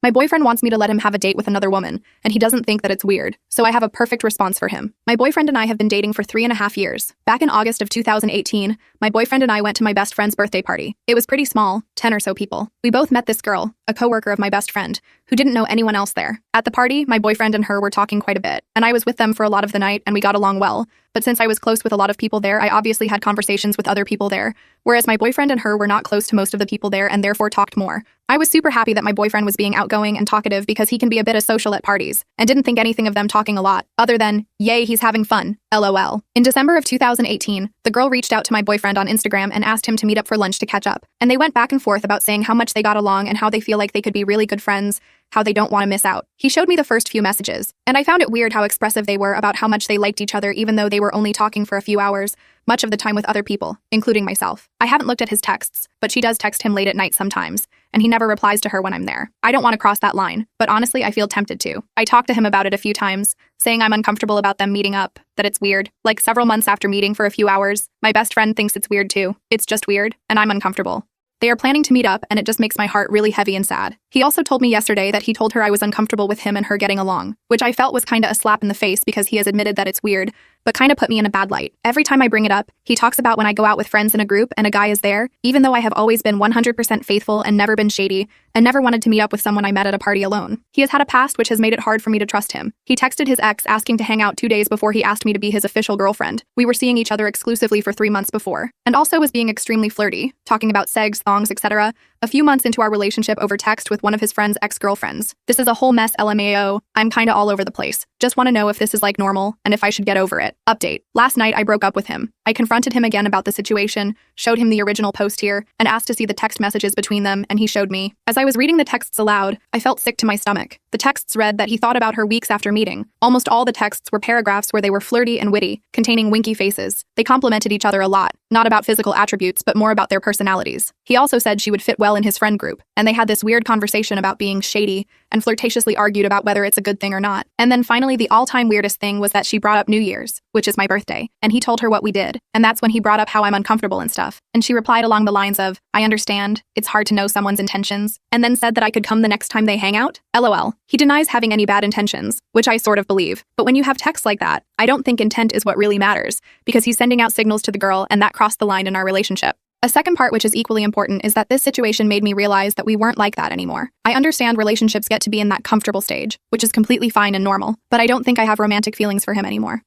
My boyfriend wants me to let him have a date with another woman, and he doesn't think that it's weird, so I have a perfect response for him. My boyfriend and I have been dating for 3.5 years. Back in August of 2018, my boyfriend and I went to my best friend's birthday party. It was pretty small, 10 or so people. We both met this girl, a coworker of my best friend, who didn't know anyone else there. At the party, my boyfriend and her were talking quite a bit, and I was with them for a lot of the night, and we got along well. But since I was close with a lot of people there, I obviously had conversations with other people there, whereas my boyfriend and her were not close to most of the people there and therefore talked more. I was super happy that my boyfriend was being outgoing and talkative because he can be a bit asocial at parties, and didn't think anything of them talking a lot, other than, yay, he's having fun, LOL. In December of 2018, the girl reached out to my boyfriend on Instagram and asked him to meet up for lunch to catch up, and they went back and forth about saying how much they got along and how they feel like they could be really good friends, how they don't want to miss out. He showed me the first few messages, and I found it weird how expressive they were about how much they liked each other even though they were only talking for a few hours, much of the time with other people, including myself. I haven't looked at his texts, but she does text him late at night sometimes, and he never replies to her when I'm there. I don't want to cross that line, but honestly, I feel tempted to. I talked to him about it a few times, saying I'm uncomfortable about them meeting up, that it's weird. Like several months after meeting for a few hours, my best friend thinks it's weird too. It's just weird, and I'm uncomfortable. They are planning to meet up, and it just makes my heart really heavy and sad. He also told me yesterday that he told her I was uncomfortable with him and her getting along, which I felt was kinda a slap in the face because he has admitted that it's weird, but kinda put me in a bad light. Every time I bring it up, he talks about when I go out with friends in a group and a guy is there, even though I have always been 100% faithful and never been shady, and never wanted to meet up with someone I met at a party alone. He has had a past which has made it hard for me to trust him. He texted his ex asking to hang out 2 days before he asked me to be his official girlfriend. We were seeing each other exclusively for 3 months before, and also was being extremely flirty, talking about segs, thongs, etc. a few months into our relationship over text with one of his friend's ex-girlfriends. This is a whole mess, LMAO. I'm kinda all over the place. Just want to know if this is like normal, and if I should get over it. Update. Last night I broke up with him. I confronted him again about the situation, showed him the original post here, and asked to see the text messages between them, and he showed me. As I was reading the texts aloud, I felt sick to my stomach. The texts read that he thought about her weeks after meeting. Almost all the texts were paragraphs where they were flirty and witty, containing winky faces. They complimented each other a lot, not about physical attributes, but more about their personalities. He also said she would fit well in his friend group, and they had this weird conversation about being shady, and flirtatiously argued about whether it's a good thing or not. And then finally, the all-time weirdest thing was that she brought up New Year's, which is my birthday, and he told her what we did, and that's when he brought up how I'm uncomfortable and stuff. And she replied along the lines of, I understand, it's hard to know someone's intentions, and then said that I could come the next time they hang out? LOL. He denies having any bad intentions, which I sort of believe. But when you have texts like that, I don't think intent is what really matters, because he's sending out signals to the girl, and that crossed the line in our relationship. A second part which is equally important is that this situation made me realize that we weren't like that anymore. I understand relationships get to be in that comfortable stage, which is completely fine and normal, but I don't think I have romantic feelings for him anymore.